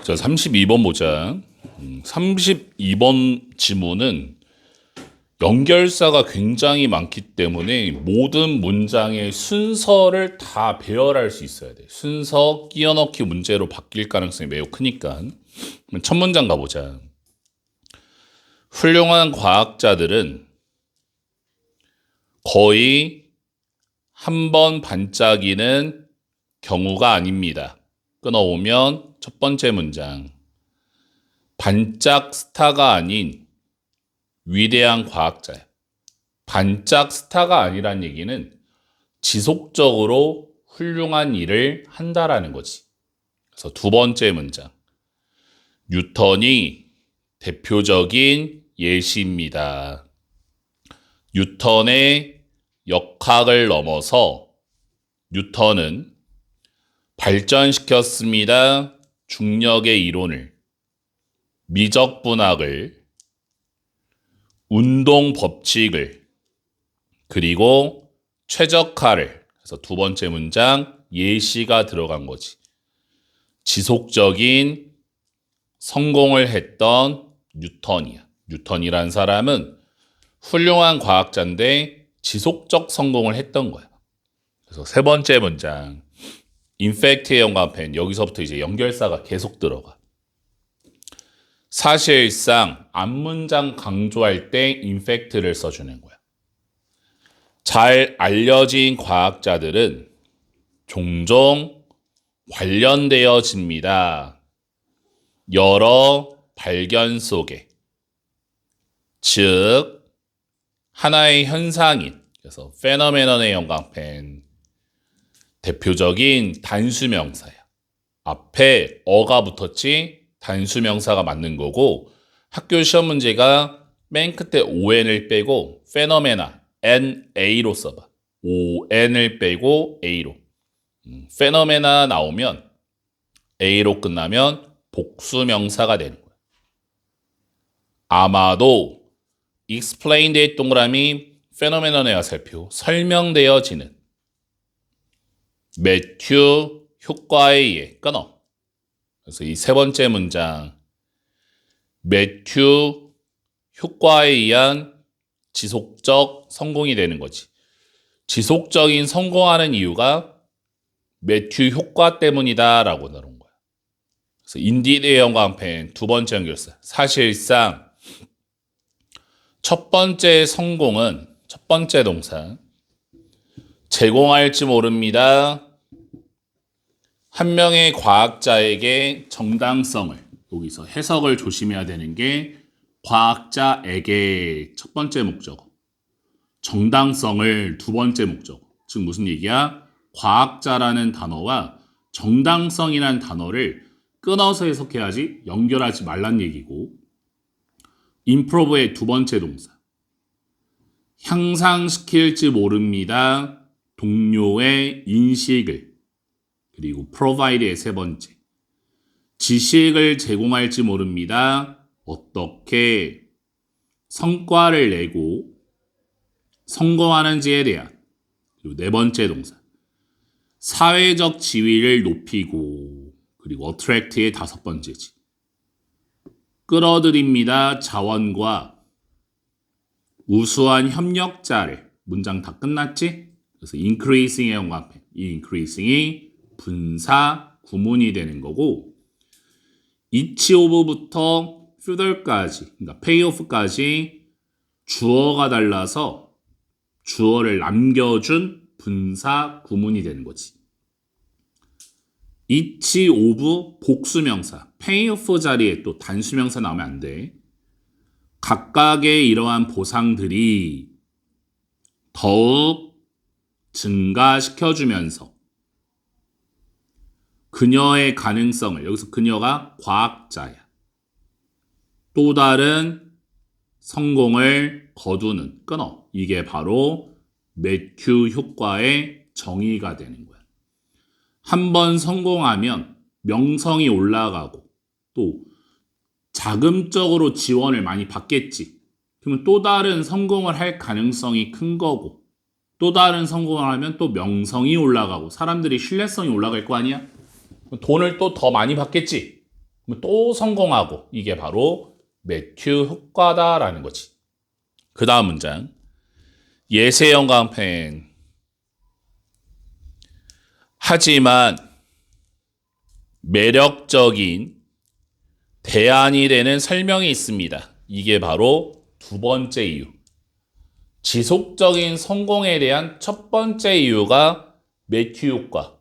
자, 32번 보자. 32번 지문은 연결사가 굉장히 많기 때문에 모든 문장의 순서를 다 배열할 수 있어야 돼. 순서 끼워 넣기 문제로 바뀔 가능성이 매우 크니까. 첫 문장 가보자. 훌륭한 과학자들은 거의 한 번 반짝이는 경우가 아닙니다. 끊어오면 첫 번째 문장. 반짝 스타가 아닌 위대한 과학자야. 반짝 스타가 아니란 얘기는 지속적으로 훌륭한 일을 한다라는 거지. 그래서 두 번째 문장. 뉴턴이 대표적인 예시입니다. 뉴턴의 역학을 넘어서 뉴턴은 발전시켰습니다. 중력의 이론을, 미적분학을, 운동 법칙을, 그리고 최적화를. 그래서 두 번째 문장 예시가 들어간 거지. 지속적인 성공을 했던 뉴턴이야. 뉴턴이란 사람은 훌륭한 과학자인데 지속적 성공을 했던 거야. 그래서 세 번째 문장 인팩트의 연관펜. 여기서부터 이제 연결사가 계속 들어가. 사실상 앞문장 강조할 때 인팩트를 써주는 거야. 잘 알려진 과학자들은 종종 관련되어집니다. 여러 발견 속에. 즉 하나의 현상인. 그래서 페노메논의 연관펜. 대표적인 단수명사야. 앞에 어가 붙었지 단수명사가 맞는 거고, 학교 시험 문제가 맨 끝에 on을 빼고 페노메나 NA로 써봐. on을 빼고 A로. 페노메나 나오면 A로 끝나면 복수명사가 되는 거야. 아마도 explained의 동그라미 페노메논의 화살표. 설명되어지는. 매튜 효과에 의해 끊어. 그래서 이 세 번째 문장 매튜 효과에 의한 지속적 성공이 되는 거지. 지속적인 성공하는 이유가 매튜 효과 때문이다 라고 나온 거야. 그래서 인디드의 연관펜. 두 번째 연결사. 사실상 첫 번째 성공은 첫 번째 동사. 제공할지 모릅니다. 한 명의 과학자에게 정당성을, 여기서 해석을 조심해야 되는 게 과학자에게 첫 번째 목적어, 정당성을 두 번째 목적어. 즉 무슨 얘기야? 과학자라는 단어와 정당성이라는 단어를 끊어서 해석해야지 연결하지 말란 얘기고, improve의 두 번째 동사. 향상시킬지 모릅니다. 동료의 인식을. 그리고 provide의 세 번째. 지식을 제공할지 모릅니다. 어떻게 성과를 내고 성공하는지에 대한. 그리고 네 번째 동사. 사회적 지위를 높이고. 그리고 attract의 다섯 번째지. 끌어들입니다. 자원과 우수한 협력자를. 문장 다 끝났지? 그래서 increasing의 연관펜. 이 increasing이 분사 구문이 되는 거고, each of부터 further까지, 그러니까 payoff까지 주어가 달라서 주어를 남겨준 분사 구문이 되는 거지. each of 복수명사, payoff 자리에 또 단수명사 나오면 안 돼. 각각의 이러한 보상들이 더욱 증가시켜주면서 그녀의 가능성을, 여기서 그녀가 과학자야. 또 다른 성공을 거두는, 끊어. 이게 바로 매튜 효과의 정의가 되는 거야. 한 번 성공하면 명성이 올라가고 또 자금적으로 지원을 많이 받겠지. 그러면 또 다른 성공을 할 가능성이 큰 거고, 또 다른 성공을 하면 또 명성이 올라가고 사람들이 신뢰성이 올라갈 거 아니야? 돈을 또 더 많이 받겠지. 그럼 또 성공하고 이게 바로 매튜 효과다라는 거지. 그 다음 문장. 예세형 강펜. 하지만 매력적인 대안이 되는 설명이 있습니다. 이게 바로 두 번째 이유. 지속적인 성공에 대한 첫 번째 이유가 매튜 효과.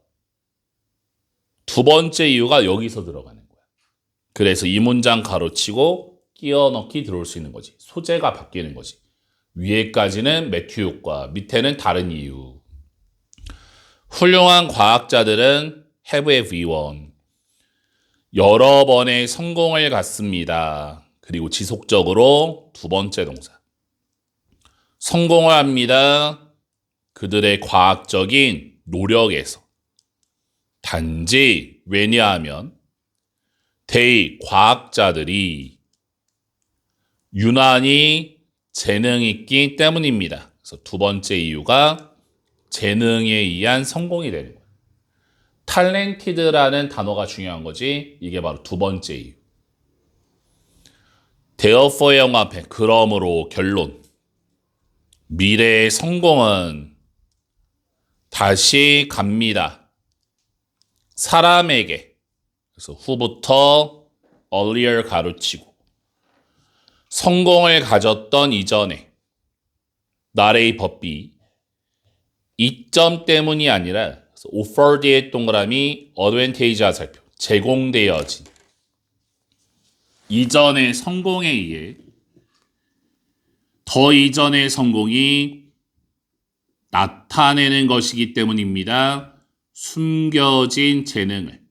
두 번째 이유가 여기서 들어가는 거야. 그래서 이 문장 가로치고 끼워 넣기 들어올 수 있는 거지. 소재가 바뀌는 거지. 위에까지는 매튜 효과, 밑에는 다른 이유. 훌륭한 과학자들은 have everyone. 여러 번의 성공을 갖습니다. 그리고 지속적으로 두 번째 동사. 성공을 합니다. 그들의 과학적인 노력에서. 단지 왜냐하면 과학자들이 유난히 재능이 있기 때문입니다. 그래서 두 번째 이유가 재능에 의한 성공이 되는 거예요. talented라는 단어가 중요한 거지. 이게 바로 두 번째 이유. therefore 영화편 그러므로 결론. 미래의 성공은 다시 갑니다. 사람에게. 그래서 후부터 earlier 가로치고 성공을 가졌던 이전에 나레이 법비 이점 때문이 아니라 offered의 동그라미 advantage 화살표 제공되어진 이전의 성공에 의해 더 이전의 성공이 나타내는 것이기 때문입니다. 숨겨진 재능을.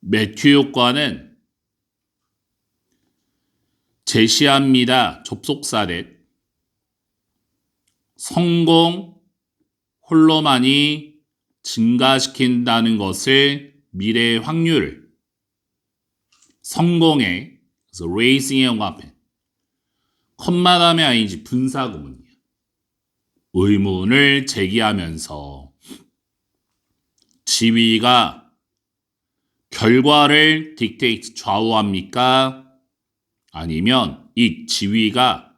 매튜 효과는 제시합니다. 접속사렛. 성공 홀로만이 증가시킨다는 것을 미래의 확률을 성공의 그래서 raising의 영화편 컴마 다음에 ing 분사구문이야. 의문을 제기하면서 지위가 결과를 dictate 좌우합니까? 아니면 이 지위가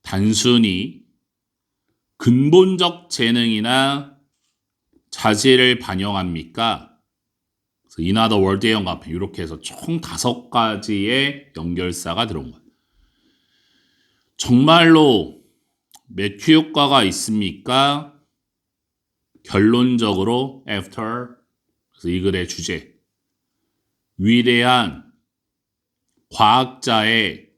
단순히 근본적 재능이나 자질을 반영합니까? 그래서 in other words의 영합 이렇게 해서 총 5가지의 연결사가 들어온 거예요. 정말로 매튜 효과가 있습니까? 결론적으로 after 그래서 이 글의 주제 위대한 과학자의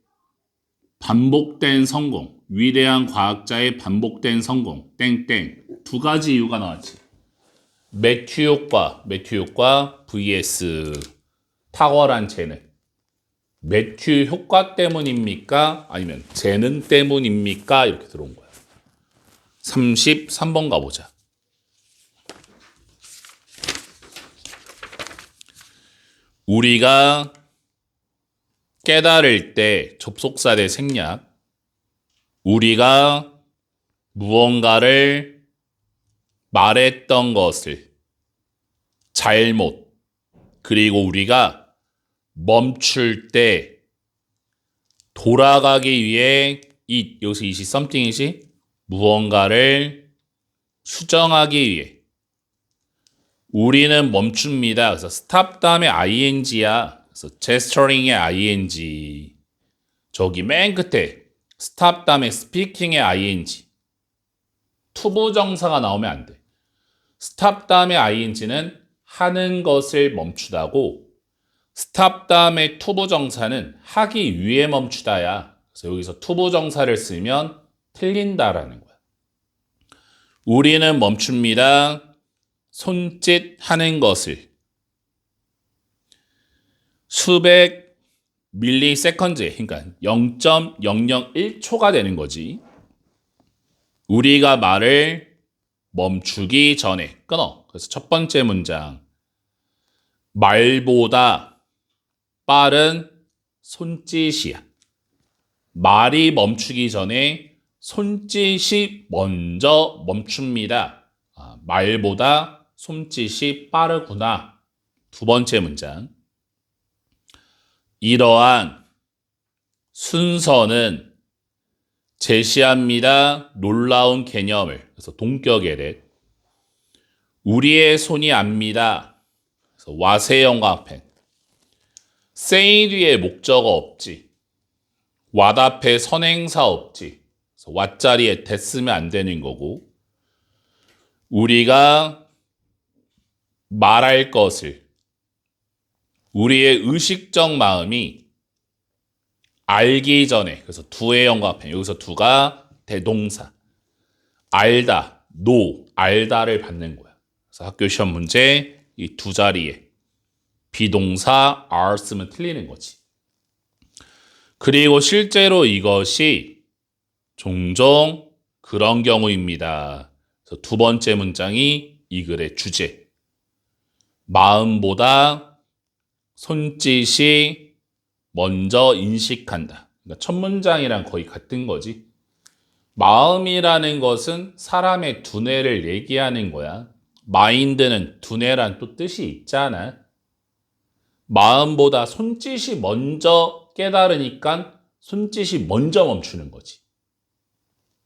반복된 성공 위대한 과학자의 반복된 성공 땡땡 두 가지 이유가 나왔지. 매튜 효과 vs 탁월한 재능. 매튜 효과 때문입니까? 아니면 재능 때문입니까? 이렇게 들어온 거야. 33번 가보자. 우리가 깨달을 때 접속사 대 생략. 우리가 무언가를 말했던 것을 잘못 그리고 우리가 멈출 때 돌아가기 위해 여기서 이시 something이지 무언가를 수정하기 위해 우리는 멈춥니다. 그래서 stop 다음에 ing야. 그래서 gesturing의 ing 저기 맨 끝에 stop 다음에 speaking의 ing 투부정사가 나오면 안 돼. stop 다음에 ing는 하는 것을 멈추다고 stop 다음에 투부정사는 하기 위해 멈추다야. 그래서 여기서 투부정사를 쓰면 틀린다라는 거야. 우리는 멈춥니다. 손짓하는 것을 수백 밀리세컨드 그러니까 0.001초가 되는 거지. 우리가 말을 멈추기 전에 끊어. 그래서 첫 번째 문장 말보다 빠른 손짓이야. 말이 멈추기 전에 손짓이 먼저 멈춥니다. 말보다 손짓이 빠르구나. 두 번째 문장. 이러한 순서는 제시합니다. 놀라운 개념을. 그래서 동격에래. 우리의 손이 압니다. 그래서 와세영광펜. say 뒤에 목적어 없지. what 앞에 선행사 없지. 그래서 what 자리에 that 쓰면 안 되는 거고. 우리가 말할 것을 우리의 의식적 마음이 알기 전에, 그래서 두의 영광펜, 여기서 두가 대동사. 알다, know, 알다를 받는 거야. 그래서 학교 시험 문제 이 두 자리에 비동사 are 쓰면 틀리는 거지. 그리고 실제로 이것이 종종 그런 경우입니다. 그래서 두 번째 문장이 이 글의 주제. 마음보다 손짓이 먼저 인식한다. 그러니까 첫 문장이랑 거의 같은 거지. 마음이라는 것은 사람의 두뇌를 얘기하는 거야. 마인드는 두뇌란 또 뜻이 있잖아. 마음보다 손짓이 먼저 깨달으니까 손짓이 먼저 멈추는 거지.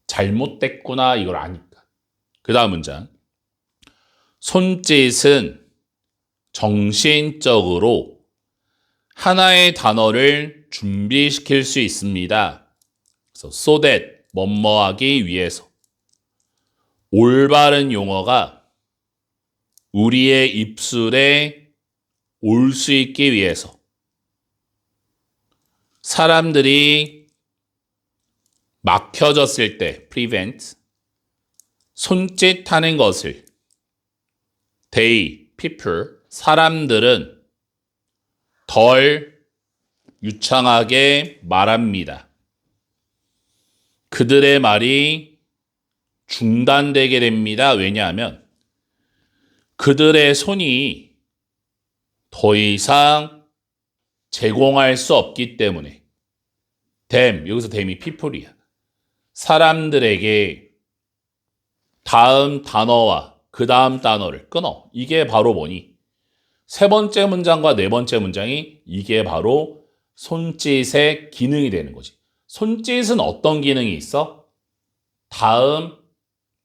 잘못됐구나 이걸 아니까. 그 다음 문장. 손짓은 정신적으로 하나의 단어를 준비시킬 수 있습니다. 그래서 so that 뭐뭐하기 위해서. 올바른 용어가 우리의 입술에 올 수 있기 위해서. 사람들이 막혀졌을 때 prevent 손짓하는 것을 they, people, 사람들은 덜 유창하게 말합니다. 그들의 말이 중단되게 됩니다. 왜냐하면 그들의 손이 더 이상 제공할 수 없기 때문에. them, 여기서 them이 people이야. 사람들에게 다음 단어와 그 다음 단어를 끊어. 이게 바로 뭐니? 세 번째 문장과 네 번째 문장이 이게 바로 손짓의 기능이 되는 거지. 손짓은 어떤 기능이 있어? 다음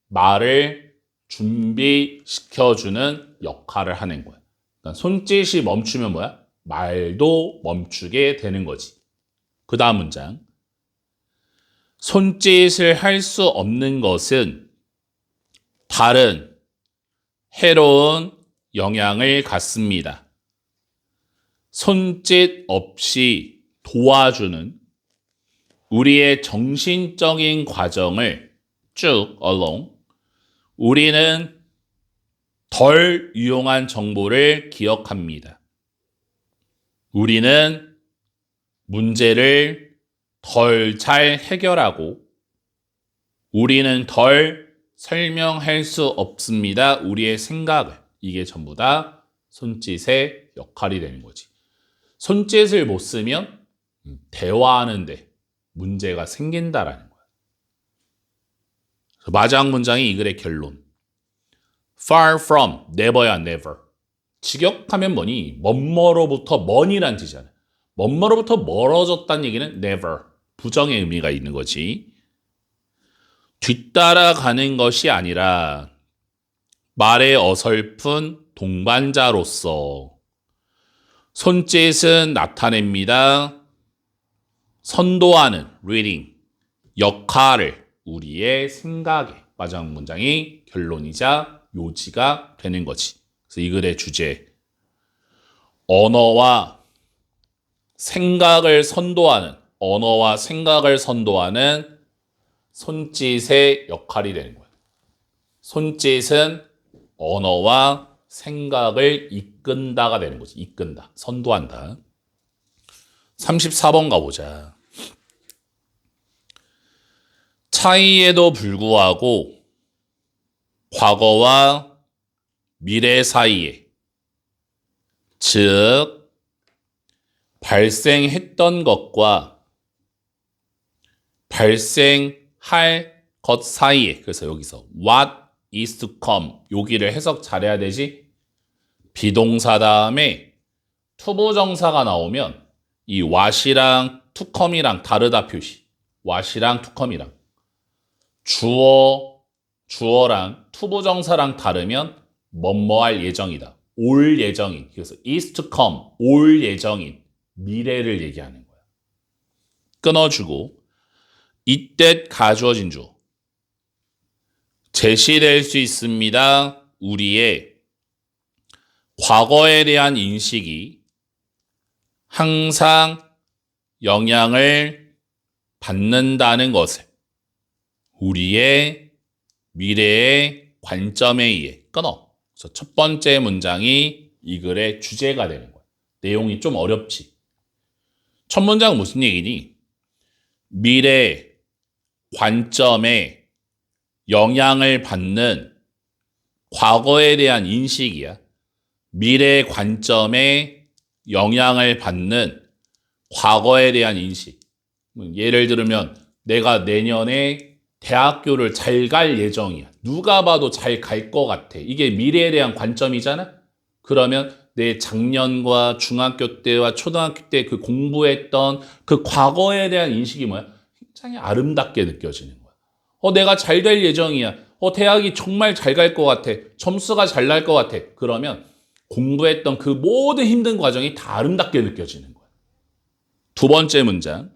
말을 준비시켜주는 역할을 하는 거야. 그러니까 손짓이 멈추면 뭐야? 말도 멈추게 되는 거지. 그 다음 문장. 손짓을 할 수 없는 것은 다른 해로운 영향을 갖습니다. 손짓 없이 도와주는 우리의 정신적인 과정을 쭉 along 우리는 덜 유용한 정보를 기억합니다. 우리는 문제를 덜 잘 해결하고 우리는 덜 설명할 수 없습니다. 우리의 생각을. 이게 전부 다 손짓의 역할이 되는 거지. 손짓을 못 쓰면 대화하는데 문제가 생긴다라는 거야. 마지막 문장이 이 글의 결론. Far from, never야 never. 직역하면 뭐니? 뭐뭐로부터 먼이란 뜻이잖아. 뭐뭐로부터 멀어졌다는 얘기는 never. 부정의 의미가 있는 거지. 뒤따라가는 것이 아니라 말의 어설픈 동반자로서 손짓은 나타냅니다. 선도하는 reading 역할을 우리의 생각에 마지막 문장이 결론이자 요지가 되는 거지. 그래서 이 글의 주제 언어와 생각을 선도하는 손짓의 역할이 되는 거야. 손짓은 언어와 생각을 이끈다가 되는 거지. 이끈다. 선도한다. 34번 가보자. 차이에도 불구하고 과거와 미래 사이에 즉 발생했던 것과 발생할 것 사이에 그래서 여기서 what is to come 여기를 해석 잘해야 되지. 비동사 다음에 투부정사가 나오면 이 what이랑 to come이랑 다르다 표시. what이랑 to come이랑. 주어랑 투부정사랑 다르면 뭐뭐 할 예정이다. 올 예정인. 그래서 is to come, 올 예정인. 미래를 얘기하는 거야. 끊어주고 이때 가주어진 주어. 제시될 수 있습니다. 우리의 과거에 대한 인식이 항상 영향을 받는다는 것을 우리의 미래의 관점에 의해 끊어. 그래서 첫 번째 문장이 이 글의 주제가 되는 거야. 내용이 좀 어렵지. 첫 문장은 무슨 얘기니? 미래 관점에 영향을 받는 과거에 대한 인식이야. 미래 관점에 영향을 받는 과거에 대한 인식. 예를 들면 내가 내년에 대학교를 잘 갈 예정이야. 누가 봐도 잘 갈 것 같아. 이게 미래에 대한 관점이잖아? 그러면 내 작년과 중학교 때와 초등학교 때 그 공부했던 그 과거에 대한 인식이 뭐야? 굉장히 아름답게 느껴지는 거야. 내가 잘 될 예정이야. 대학이 정말 잘 갈 것 같아. 점수가 잘 날 것 같아. 그러면 공부했던 그 모든 힘든 과정이 다 아름답게 느껴지는 거야. 두 번째 문장.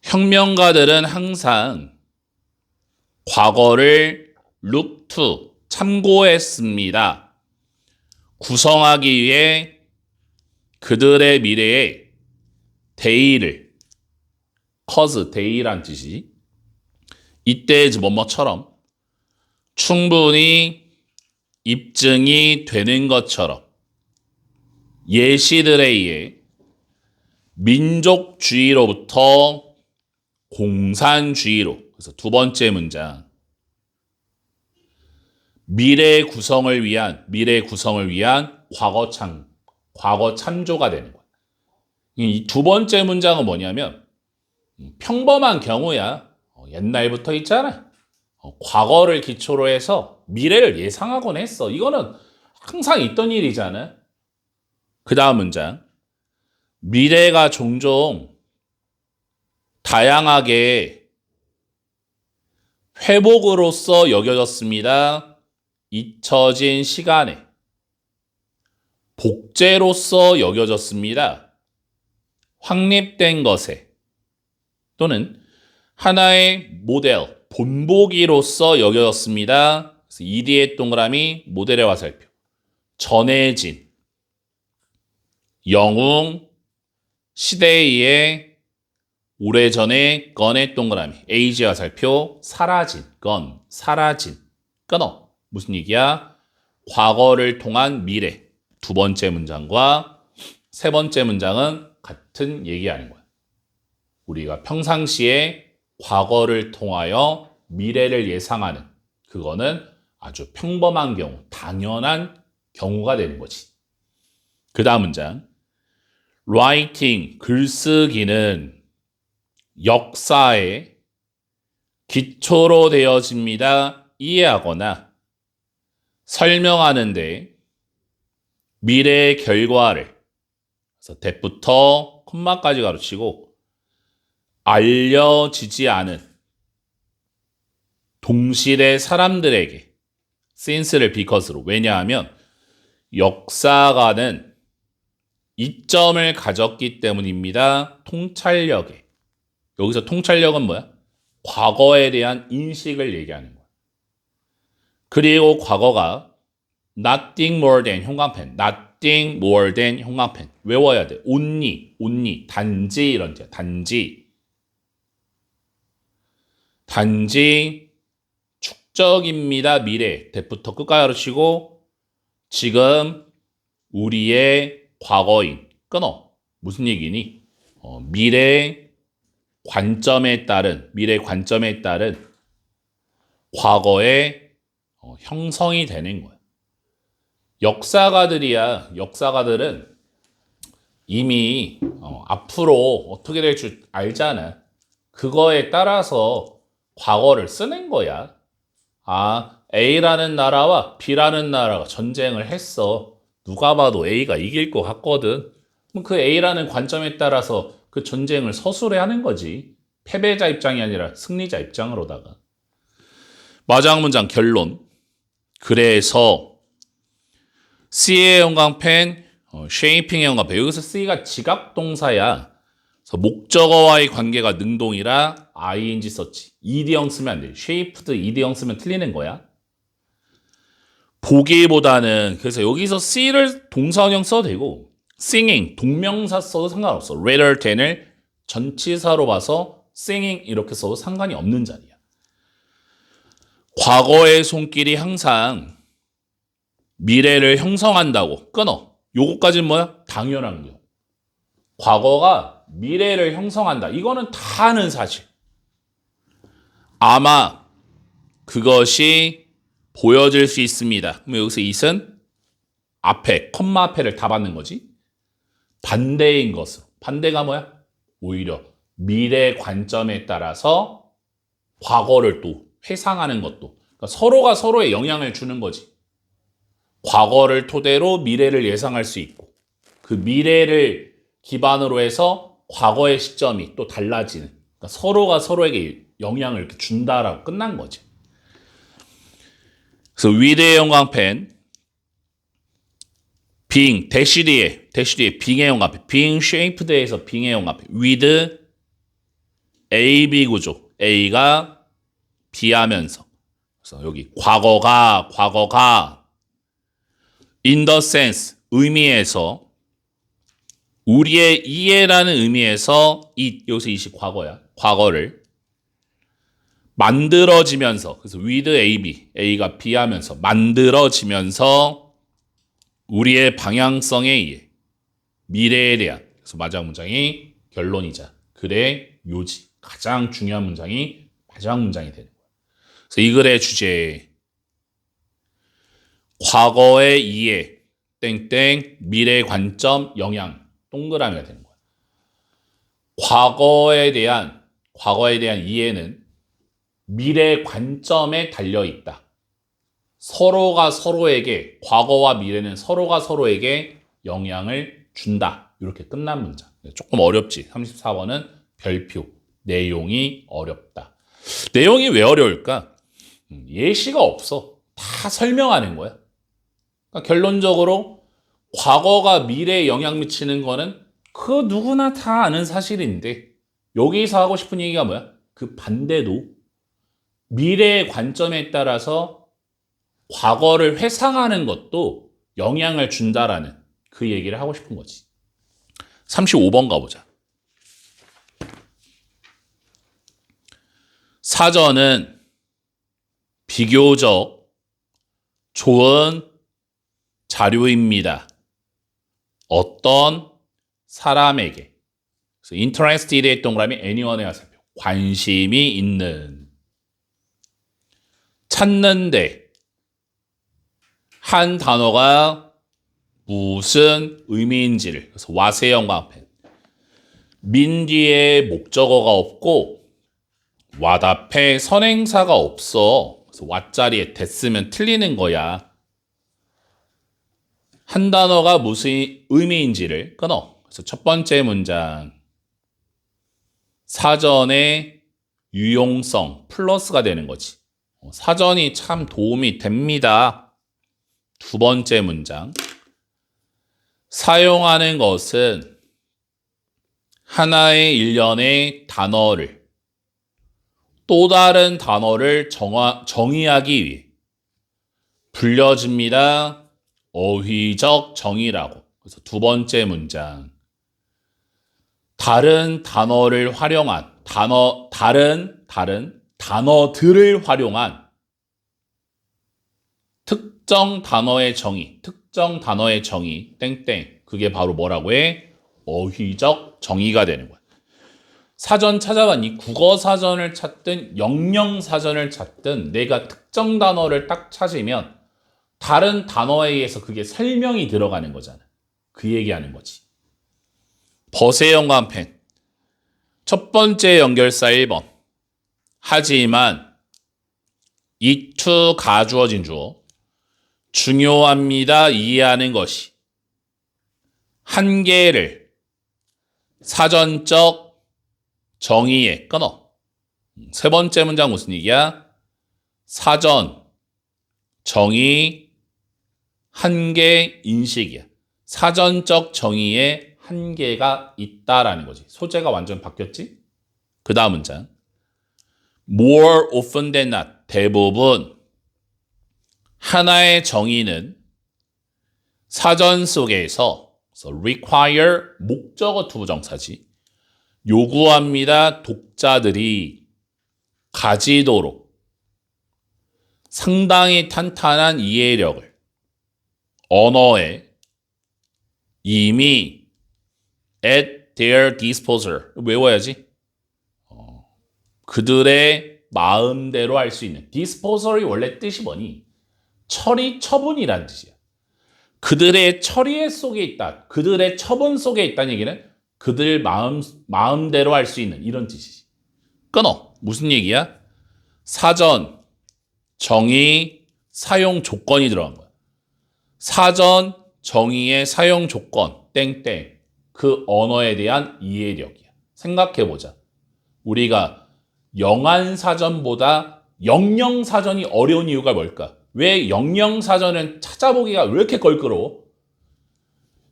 혁명가들은 항상 과거를 look to, 참고했습니다. 구성하기 위해 그들의 미래에 day를, cause, day란 뜻이 이때의 뭐뭐처럼 충분히 입증이 되는 것처럼 예시들에 의해 민족주의로부터 공산주의로. 그래서 두 번째 문장. 미래 구성을 위한 과거 참조가 되는 거야. 이 두 번째 문장은 뭐냐면 평범한 경우야. 옛날부터 있잖아. 과거를 기초로 해서 미래를 예상하곤 했어. 이거는 항상 있던 일이잖아. 그 다음 문장. 미래가 종종 다양하게 회복으로서 여겨졌습니다. 잊혀진 시간에. 복제로서 여겨졌습니다. 확립된 것에. 또는 하나의 모델, 본보기로서 여겨졌습니다. 그래서 ED의 동그라미, 모델의 화살표. 전해진, 영웅, 시대에 의해 오래전에 건의 동그라미, 에이지의 화살표, 사라진, 사라진, 끊어. 무슨 얘기야? 과거를 통한 미래. 두 번째 문장과 세 번째 문장은 같은 얘기하는 거야. 우리가 평상시에 과거를 통하여 미래를 예상하는 그거는 아주 평범한 경우, 당연한 경우가 되는 거지. 그 다음 문장. writing, 글쓰기는 역사의 기초로 되어집니다. 이해하거나 설명하는데 미래의 결과를 그래서 that부터 콤마까지 가르치고 알려지지 않은 동시대 사람들에게 since를 because로. 왜냐하면 역사가는 이점을 가졌기 때문입니다. 통찰력에. 여기서 통찰력은 뭐야? 과거에 대한 인식을 얘기하는 거야. 그리고 과거가 nothing more than 형광펜, nothing more than 형광펜. 외워야 돼. only, 단지 이런 뜻이야. 단지 축적입니다. 미래. 대부터 끝까지 가르치고 지금 우리의 과거인. 끊어. 무슨 얘기니? 미래 관점에 따른 과거의 형성이 되는 거야. 역사가들은 이미 앞으로 어떻게 될 줄 알잖아. 그거에 따라서 과거를 쓰는 거야. A라는 나라와 B라는 나라가 전쟁을 했어. 누가 봐도 A가 이길 것 같거든. 그럼 그 A라는 관점에 따라서 그 전쟁을 서술해하는 거지. 패배자 입장이 아니라 승리자 입장으로다가. 마지막 문장 결론. 그래서 C의 형광펜, 쉐이핑의 형광펜. 여기서 C가 지각동사야. 그래서 목적어와의 관계가 능동이라 ing 썼지. ed형 쓰면 안 돼. shaped ed형 쓰면 틀리는 거야. 보기보다는 그래서 여기서 C를 동사원형 써도 되고 singing 동명사 써도 상관없어. rather than을 전치사로 봐서 singing 이렇게 써도 상관이 없는 자리야. 과거의 손길이 항상 미래를 형성한다고 끊어. 요거까지는 뭐야? 당연한 거. 과거가 미래를 형성한다. 이거는 다 아는 사실. 아마 그것이 보여질 수 있습니다. 그럼 여기서 it은 앞에, 컴마 앞에를 다 받는 거지. 반대인 것으로. 반대가 뭐야? 오히려 미래 관점에 따라서 과거를 또 회상하는 것도. 그러니까 서로가 서로에 영향을 주는 거지. 과거를 토대로 미래를 예상할 수 있고 그 미래를 기반으로 해서 과거의 시점이 또 달라지는. 그러니까 서로가 서로에게 영향을 이렇게 준다라고 끝난 거지. 그래서 위대의 형광펜, being, 대시 뒤에 being의 형광펜, being shaped에서 being의 형광펜, with A-B 구조, A가 B하면서. 그래서 여기 과거가 in the sense, 의미에서 우리의 이해라는 의미에서 여기서 it이 과거야. 과거를 만들어지면서 그래서 with AB, A가 B하면서 만들어지면서 우리의 방향성에 의해 미래에 대한 그래서 마지막 문장이 결론이자 그래 요지 가장 중요한 문장이 마지막 문장이 되는 거야. 그래서 이 글의 주제 과거의 이해 땡땡 미래의 관점 영향 동그라미가 되는 거야. 과거에 대한 이해는 미래 관점에 달려 있다. 서로가 서로에게 과거와 미래는 서로가 서로에게 영향을 준다. 이렇게 끝난 문장. 조금 어렵지. 34번은 별표. 내용이 어렵다. 내용이 왜 어려울까? 예시가 없어. 다 설명하는 거야. 그러니까 결론적으로 과거가 미래에 영향 미치는 거는 그 누구나 다 아는 사실인데 여기서 하고 싶은 얘기가 뭐야? 그 반대도 미래의 관점에 따라서 과거를 회상하는 것도 영향을 준다라는 그 얘기를 하고 싶은 거지. 35번 가보자. 사전은 비교적 좋은 자료입니다. 어떤 사람에게. 그래서 interested의 동그라미 anyone의 화살표. 관심이 있는. 찾는데 한 단어가 무슨 의미인지를 그래서 what의 형광펜. 민 뒤에 목적어가 없고 what 앞에 선행사가 없어. 그래서 what 자리에 됐으면 틀리는 거야. 한 단어가 무슨 의미인지를 끊어. 그래서 첫 번째 문장 사전의 유용성 플러스가 되는 거지. 사전이 참 도움이 됩니다. 두 번째 문장 사용하는 것은 하나의 일련의 단어를 또 다른 단어를 정의하기 위해 불려집니다. 어휘적 정의라고. 그래서 두 번째 문장 다른 단어를 활용한 다른 단어들을 활용한 특정 단어의 정의 땡땡 그게 바로 뭐라고 해? 어휘적 정의가 되는 거야. 사전 찾아봤니? 국어 사전을 찾든 영영 사전을 찾든 내가 특정 단어를 딱 찾으면 다른 단어에 의해서 그게 설명이 들어가는 거잖아. 그 얘기하는 거지. 벗의 형광펜 첫 번째 연결사 1번 하지만 it to 가주어진 주어 중요합니다. 이해하는 것이 한계를 사전적 정의에 끊어. 세 번째 문장 무슨 얘기야? 사전, 정의, 한계, 인식이야. 사전적 정의에 한계가 있다라는 거지. 소재가 완전 바뀌었지? 그 다음 문장. More often than not, 대부분 하나의 정의는 사전 속에서 require 목적어 투부정사지. 요구합니다. 독자들이 가지도록 상당히 탄탄한 이해력을 언어에 이미 at their disposal 외워야지. 그들의 마음대로 할 수 있는 disposal이 원래 뜻이 뭐니? 처리, 처분이란 뜻이야. 그들의 처리 속에 있다. 그들의 처분 속에 있다는 얘기는 그들 마음대로 할 수 있는 이런 뜻이지. 끊어. 무슨 얘기야? 사전, 정의, 사용 조건이 들어간 거야. 사전, 정의의 사용 조건, 땡땡. 그 언어에 대한 이해력이야. 생각해보자. 우리가 영안사전보다 영영사전이 어려운 이유가 뭘까? 왜 영영사전은 찾아보기가 왜 이렇게 걸끄러워?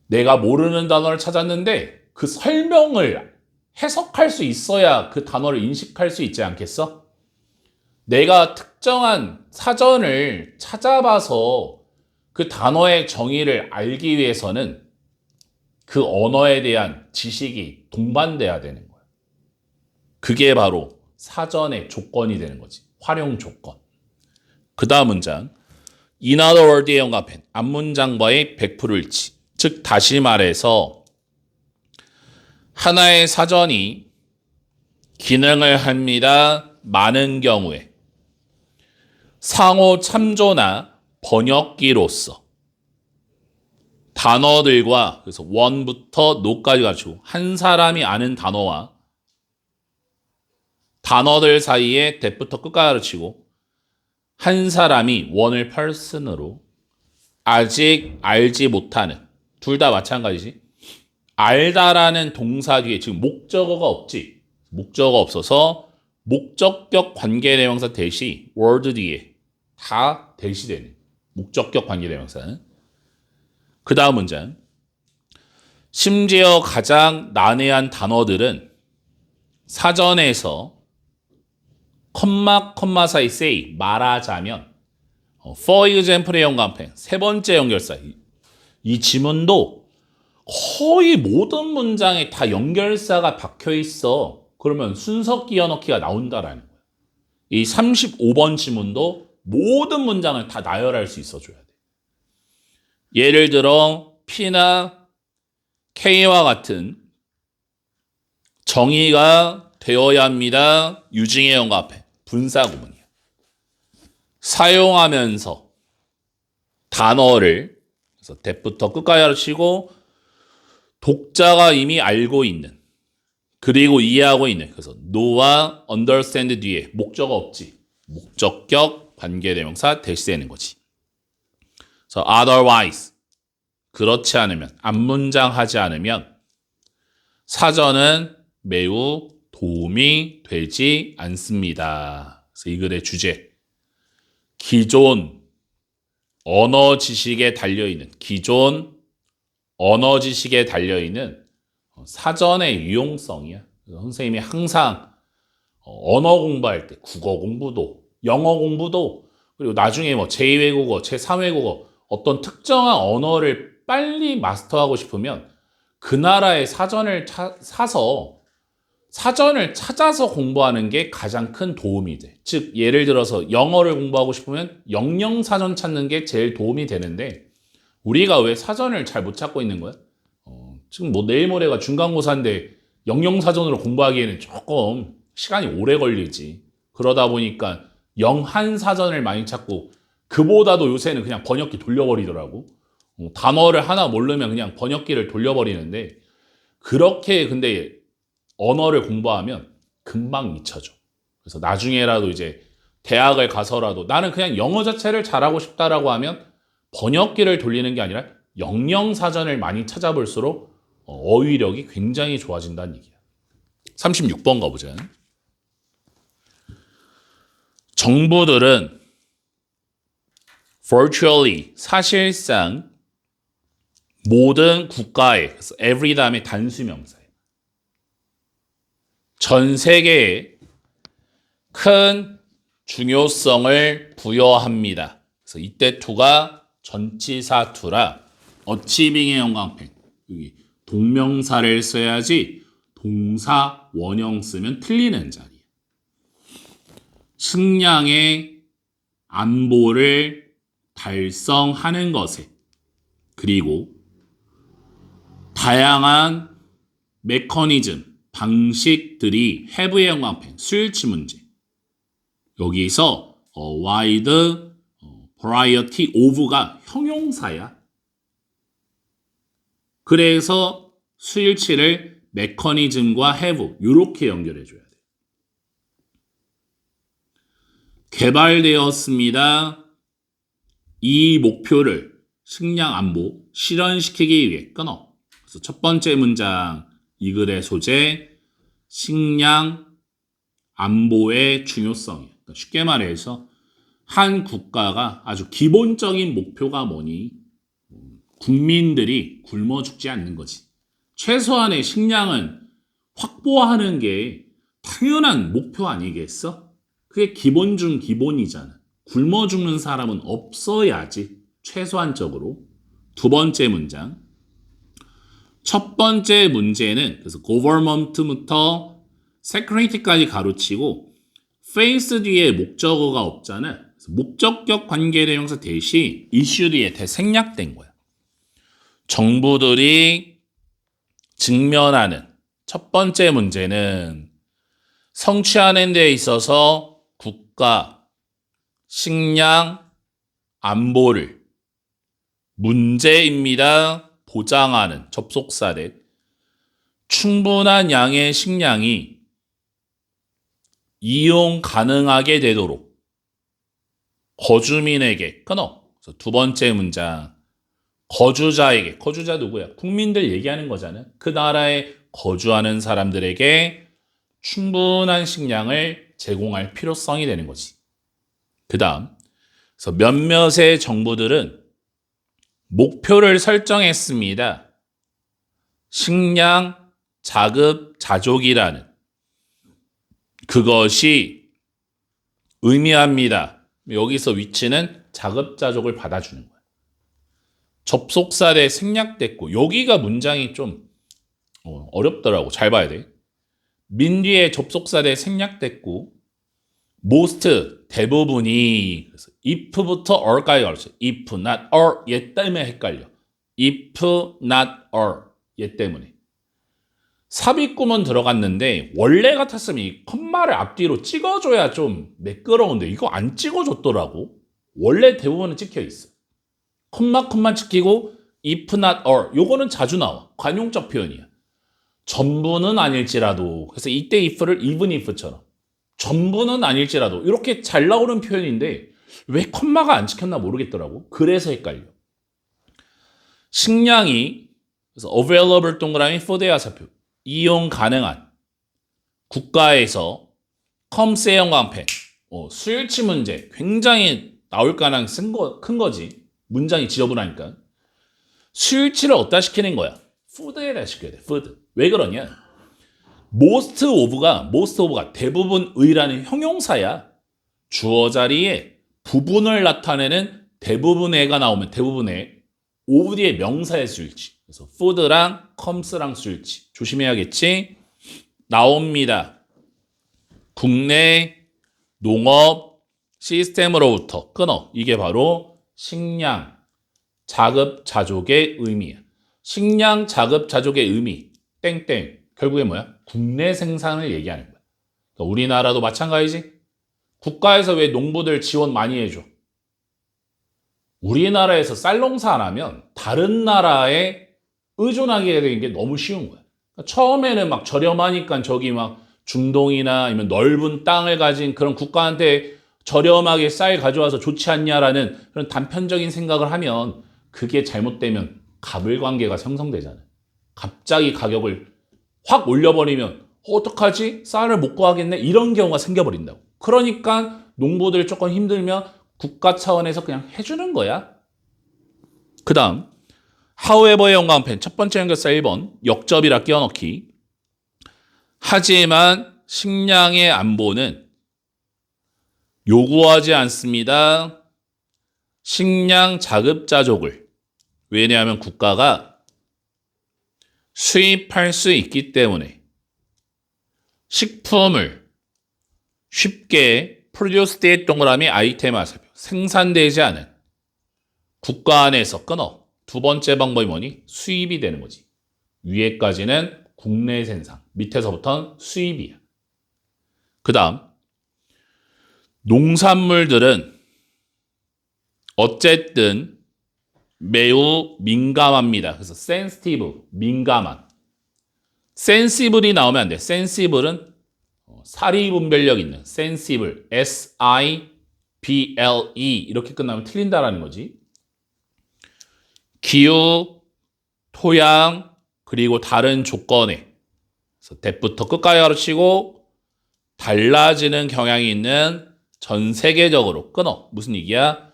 내가 모르는 단어를 찾았는데 그 설명을 해석할 수 있어야 그 단어를 인식할 수 있지 않겠어? 내가 특정한 사전을 찾아봐서 그 단어의 정의를 알기 위해서는 그 언어에 대한 지식이 동반돼야 되는 거야. 그게 바로 사전의 조건이 되는 거지. 활용 조건. 그 다음 문장. In other words의 영감펜. 앞문장과의 100% 일치. 즉 다시 말해서 하나의 사전이 기능을 합니다. 많은 경우에 상호 참조나 번역기로서 단어들과 그래서 원부터 노까지 가지고 한 사람이 아는 단어와 단어들 사이에 that부터 끝까지 가르치고 한 사람이 원을 person으로 아직 알지 못하는 둘 다 마찬가지지. 알다라는 동사 뒤에 지금 목적어가 없지. 목적어가 없어서 목적격 관계대명사 대시 word 뒤에 다 대시되는 목적격 관계대명사는. 그 다음 문장. 심지어 가장 난해한 단어들은 사전에서 컴마 사이 say 말하자면 for example의 연관펜 세 번째 연결사. 이 지문도 거의 모든 문장에 다 연결사가 박혀 있어. 그러면 순서 끼워 넣기가 나온다라는 거야. 이 35번 지문도 모든 문장을 다 나열할 수 있어줘야 돼. 예를 들어 P나 K와 같은 정의가 되어야 합니다. 유징의 연관펜 분사 구문이야. 사용하면서 단어를 그래서 that부터 끝까지 가르치고 독자가 이미 알고 있는 그리고 이해하고 있는 그래서 know와 understand 뒤에 목적어 없지. 목적격 관계대명사 대시되는 거지. 그래서 otherwise 그렇지 않으면 앞문장 하지 않으면 사전은 매우 도움이 되지 않습니다. 그래서 이 글의 주제 기존 언어 지식에 달려있는 기존 언어 지식에 달려있는 사전의 유용성이야. 그래서 선생님이 항상 언어 공부할 때 국어 공부도 영어 공부도 그리고 나중에 뭐 제2외국어, 제3외국어 어떤 특정한 언어를 빨리 마스터하고 싶으면 그 나라의 사전을 사서 사전을 찾아서 공부하는 게 가장 큰 도움이 돼. 즉 예를 들어서 영어를 공부하고 싶으면 영영사전 찾는 게 제일 도움이 되는데 우리가 왜 사전을 잘 못 찾고 있는 거야? 지금 뭐 내일 모레가 중간고사인데 영영사전으로 공부하기에는 조금 시간이 오래 걸리지. 그러다 보니까 영한사전을 많이 찾고 그보다도 요새는 그냥 번역기 돌려버리더라고. 단어를 하나 모르면 그냥 번역기를 돌려버리는데 그렇게 근데 언어를 공부하면 금방 잊혀져. 그래서 나중에라도 이제 대학을 가서라도 나는 그냥 영어 자체를 잘하고 싶다라고 하면 번역기를 돌리는 게 아니라 영영사전을 많이 찾아볼수록 어휘력이 굉장히 좋아진다는 얘기야. 36번 가보자. 정부들은 virtually 사실상 모든 국가에, 그래서 every 다음에 단수명사예요. 전 세계에 큰 중요성을 부여합니다. 그래서 이때 to가 전치사 to라 achieving의 형광펜. 여기 동명사를 써야지 동사 원형 쓰면 틀리는 자리예요. 식량의 안보를 달성하는 것에 그리고 다양한 메커니즘, 방식들이 have의 형광펜, 수일치 문제. 여기서 wide variety of가 형용사야. 그래서 수일치를 메커니즘과 have 이렇게 연결해줘야 돼. 개발되었습니다. 이 목표를 식량 안보 실현시키기 위해 끊어. 그래서 첫 번째 문장 이 글의 소재 식량 안보의 중요성이에요. 그러니까 쉽게 말해서 한 국가가 아주 기본적인 목표가 뭐니? 국민들이 굶어 죽지 않는 거지. 최소한의 식량은 확보하는 게 당연한 목표 아니겠어? 그게 기본 중 기본이잖아. 굶어 죽는 사람은 없어야지. 최소한적으로. 두 번째 문장. 첫 번째 문제는 그래서 government부터 security까지 가로치고 face 뒤에 목적어가 없잖아. 그래서 목적격 관계대명사 대신 issue 뒤에 대생략된 거야. 정부들이 직면하는 첫 번째 문제는 성취하는 데 있어서 국가 식량 안보를 문제입니다. 보장하는 접속사대 충분한 양의 식량이 이용 가능하게 되도록 거주민에게 끊어. 그래서 두 번째 문장 거주자에게 거주자 누구야? 국민들 얘기하는 거잖아. 그 나라에 거주하는 사람들에게 충분한 식량을 제공할 필요성이 되는 거지. 그 다음 그래서 몇몇의 정부들은 목표를 설정했습니다. 식량 자급자족이라는 그것이 의미합니다. 여기서 위치는 자급자족을 받아주는 거야. 접속사대 생략됐고 여기가 문장이 좀 어렵더라고. 잘 봐야 돼. 민 뒤에 접속사대 생략됐고 most 대부분이 그래서 if부터 or까지 가르쳐. if not or 얘 때문에 헷갈려. if not or 얘 때문에. 삽입구문 들어갔는데 원래 같았으면 이 컴마를 앞뒤로 찍어줘야 좀 매끄러운데 이거 안 찍어줬더라고. 원래 대부분은 찍혀 있어. 컴마 찍히고 if not or 요거는 자주 나와. 관용적 표현이야. 전부는 아닐지라도 그래서 이때 if를 even if처럼 전부는 아닐지라도 이렇게 잘 나오는 표현인데 왜 컴마가 안 찍혔나 모르겠더라고. 그래서 헷갈려. 식량이 그래서 available 동그라미 for 대하사표 이용 가능한 국가에서 컴스의 형광펜 수일치 문제 굉장히 나올 가능성이 큰 거지. 문장이 지저분하니까. 수일치를 어디다 시키는 거야? food에다 시켜야 돼. food. 왜 그러냐? most of가 대부분의라는 형용사야. 주어 자리에 부분을 나타내는 대부분의가 나오면 대부분의 of 뒤에 명사의 수일치. 그래서 food랑 comes랑 수일치. 조심해야겠지? 나옵니다. 국내 농업 시스템으로부터 끊어. 이게 바로 식량 자급자족의 의미야. 식량 자급자족의 의미 땡땡 결국에 뭐야? 국내 생산을 얘기하는 거야. 그러니까 우리나라도 마찬가지지. 국가에서 왜 농부들 지원 많이 해줘? 우리나라에서 쌀 농사 안 하면 다른 나라에 의존하게 되는 게 너무 쉬운 거야. 그러니까 처음에는 막 저렴하니까 저기 막 중동이나 아니면 넓은 땅을 가진 그런 국가한테 저렴하게 쌀 가져와서 좋지 않냐라는 그런 단편적인 생각을 하면 그게 잘못되면 갑을 관계가 형성되잖아요. 갑자기 가격을 확 올려버리면 어떡하지? 쌀을 못 구하겠네? 이런 경우가 생겨버린다고. 그러니까 농부들 조금 힘들면 국가 차원에서 그냥 해주는 거야. 그 다음 however의 연관편 첫 번째 연결사 1번 역접이라 끼워넣기. 하지만 식량의 안보는 요구하지 않습니다. 식량 자급자족을. 왜냐하면 국가가 수입할 수 있기 때문에 식품을 쉽게 produce 돼 동그라미 아이템 화살표 생산되지 않은 국가 안에서 끊어. 두 번째 방법이 뭐니? 수입이 되는 거지. 위에까지는 국내 생산, 밑에서부터는 수입이야. 그 다음 농산물들은 어쨌든 매우 민감합니다. 그래서 sensitive, 민감한. sensible이 나오면 안 돼. sensible은 사리 분별력 있는 sensible, S-I-B-L-E 이렇게 끝나면 틀린다라는 거지. 기후, 토양, 그리고 다른 조건에 그래서 대부터 끝까지 가르치고 달라지는 경향이 있는 전 세계적으로 끊어. 무슨 얘기야?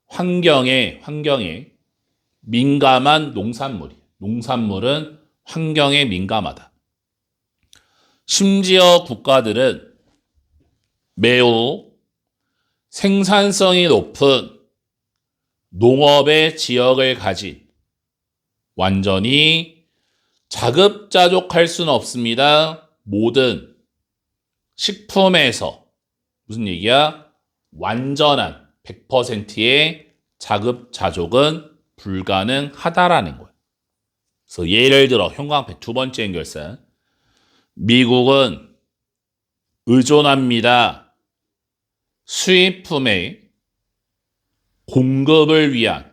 환경에 민감한 농산물이. 농산물은 환경에 민감하다. 심지어 국가들은 매우 생산성이 높은 농업의 지역을 가진 완전히 자급자족할 수는 없습니다. 모든 식품에서 무슨 얘기야? 완전한 100%의 자급자족은 불가능하다라는 거예요. 그래서 예를 들어 형광펜 두 번째 연결사. 미국은 의존합니다. 수입품의 공급을 위한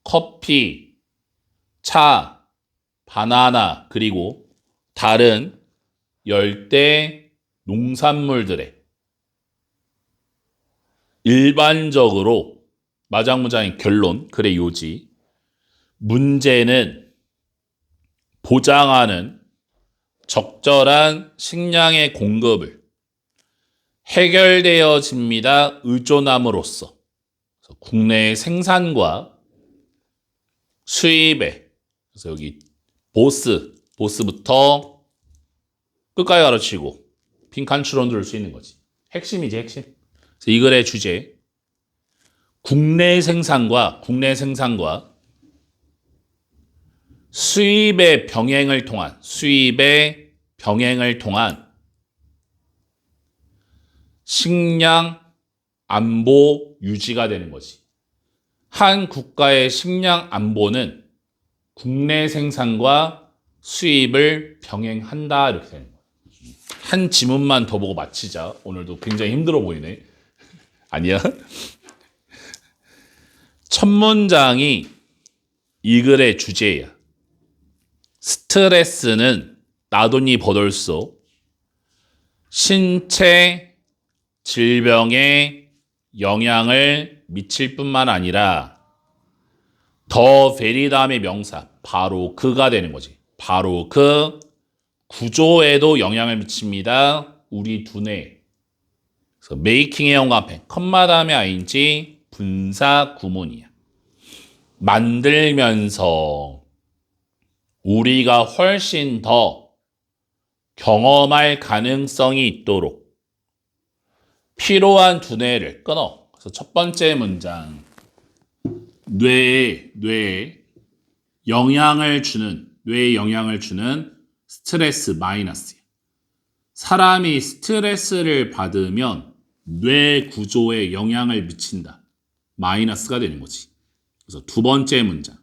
커피, 차, 바나나 그리고 다른 열대 농산물들의 일반적으로 마장무장의 결론, 그래 요지. 문제는 보장하는 적절한 식량의 공급을 해결되어집니다. 의존함으로써. 국내의 생산과 수입에 그래서 여기 보스부터 끝까지 가르치고 빈칸 추론 들을 수 있는 거지. 핵심이지 핵심. 그래서 이 글의 주제 국내 생산과 수입의 병행을 통한 식량 안보 유지가 되는 거지. 한 국가의 식량 안보는 국내 생산과 수입을 병행한다 이렇게 되는 거야. 한 지문만 더 보고 마치자. 오늘도 굉장히 힘들어 보이네. 아니야? 첫 문장이 이 글의 주제야. 스트레스는 나돈이 버돌소 신체 질병에 영향을 미칠 뿐만 아니라 더 베리 다음의 명사 바로 그가 되는 거지. 바로 그 구조에도 영향을 미칩니다. 우리 두뇌. 그래서 메이킹의 영감펜 컴마 다음에 ing 분사 구문이야. 만들면서 우리가 훨씬 더 경험할 가능성이 있도록 필요한 두뇌를 끊어. 그래서 첫 번째 문장 뇌에 영향을 주는 스트레스 마이너스야. 사람이 스트레스를 받으면 뇌 구조에 영향을 미친다. 마이너스가 되는 거지. 그래서 두 번째 문장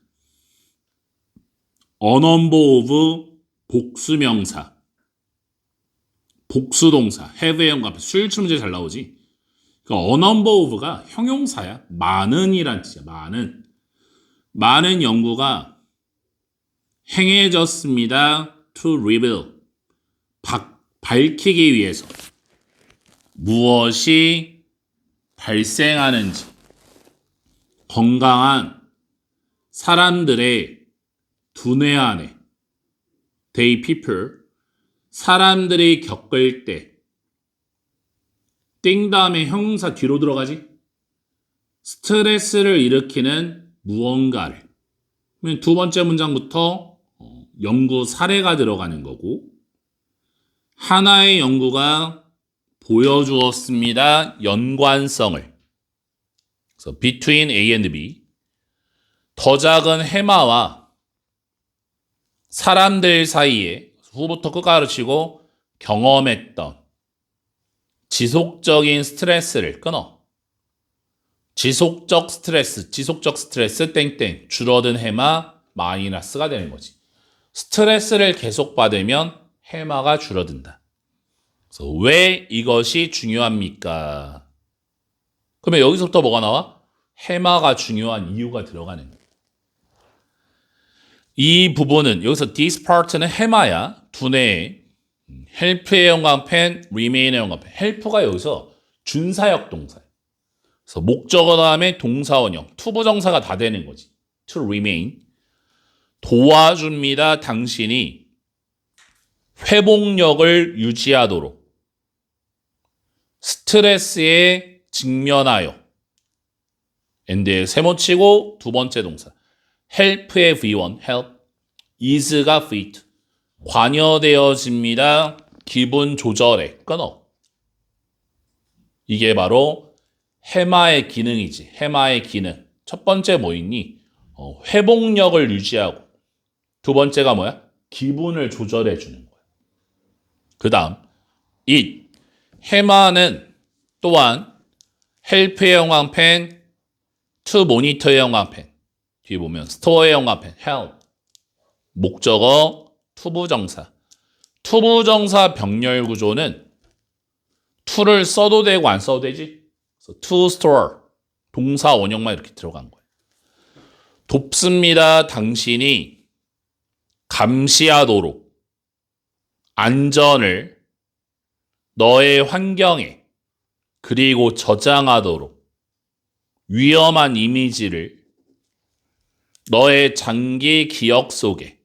어넘버 오브 복수명사 복수동사 have의 연관 수일치 문제 잘 나오지. 그러니까 어넘버 오브가 형용사야. 많은이란 뜻이야. 많은 연구가 행해졌습니다. to reveal 밝히기 위해서 무엇이 발생하는지 건강한 사람들의 두뇌 안에 they people 사람들이 겪을 때 띵 다음에 형용사 뒤로 들어가지? 스트레스를 일으키는 무언가를. 두 번째 문장부터 연구 사례가 들어가는 거고 하나의 연구가 보여주었습니다. 연관성을. 그래서 between A and B 더 작은 해마와 사람들 사이에 후부터 끝까지 치고 경험했던 지속적인 스트레스를 끊어. 지속적 스트레스 땡땡 줄어든 해마 마이너스가 되는 거지. 스트레스를 계속 받으면 해마가 줄어든다. 그래서 왜 이것이 중요합니까? 그러면 여기서부터 뭐가 나와? 해마가 중요한 이유가 들어가는 거야. 이 부분은 여기서 this part는 해마야. 두뇌의 help의 영광펜, remain의 영광펜. help가 여기서 준사역 동사야. 그래서 목적어 다음에 동사원형, 투부정사가 다 되는 거지. to remain. 도와줍니다. 당신이 회복력을 유지하도록 스트레스에 직면하여 and에 세모치고 두 번째 동사 help의 V1, help is가 fit 관여되어집니다. 기분 조절에 끊어. 이게 바로 해마의 기능이지. 해마의 기능. 첫 번째 뭐 있니? 회복력을 유지하고 두 번째가 뭐야? 기분을 조절해 주는 거야. 그 다음 it. 해마는 또한 help의 영광펜, to monitor의 영광펜 뒤에 보면 store의 영광펜, help 목적어 투부정사. 투부정사 병렬 구조는 to를 써도 되고 안 써도 되지. 그래서 to store 동사 원형만 이렇게 들어간 거예요. 돕습니다. 당신이 감시하도록 안전을 너의 환경에 그리고 저장하도록 위험한 이미지를 너의 장기 기억 속에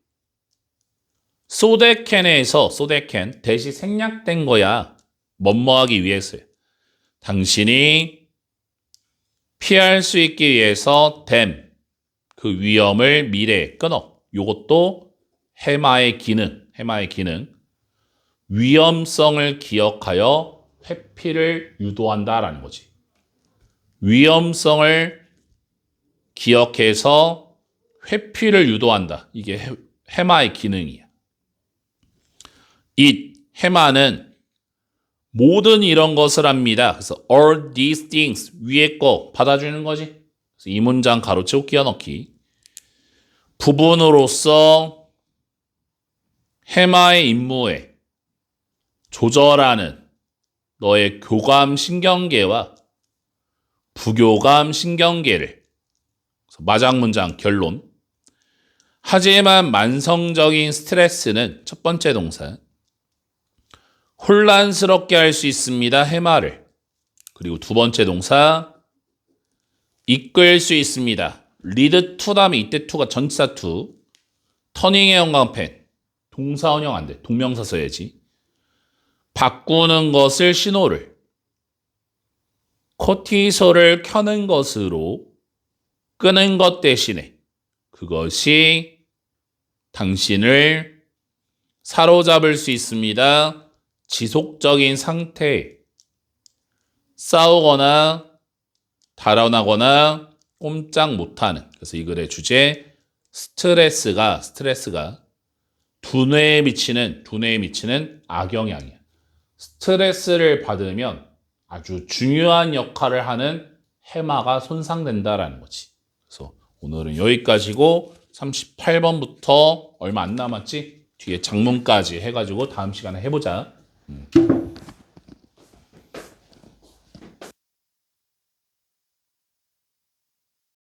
소데캔에서 소데캔 대시 생략된 거야. 뭐뭐하기 위해서요. 당신이 피할 수 있기 위해서 댐, 그 위험을 미래에 끊어. 요것도 해마의 기능, 위험성을 기억하여 회피를 유도한다라는 거지. 위험성을 기억해서 회피를 유도한다. 이게 해마의 기능이야. 이 해마는 모든 이런 것을 합니다. 그래서 all these things 위에 거 받아주는 거지. 그래서 이 문장 가로치고 끼워넣기. 부분으로서 해마의 임무에 조절하는 너의 교감 신경계와 부교감 신경계를 마장 문장 결론. 하지만 만성적인 스트레스는 첫 번째 동사 혼란스럽게 할 수 있습니다. 해마를. 그리고 두 번째 동사 이끌 수 있습니다. lead to 다음에 이때 to가 전치사 to 터닝의 영광펜 동사원형 안 돼. 동명사 써야지. 바꾸는 것을 신호를 코티솔을 켜는 것으로 끄는 것 대신에 그것이 당신을 사로잡을 수 있습니다. 지속적인 상태에 싸우거나 달아나거나 꼼짝 못하는. 그래서 이 글의 주제 스트레스가 두뇌에 미치는 악영향이야. 스트레스를 받으면 아주 중요한 역할을 하는 해마가 손상된다라는 거지. 그래서 오늘은 여기까지고 38번부터 얼마 안 남았지? 뒤에 장문까지 해가지고 다음 시간에 해보자.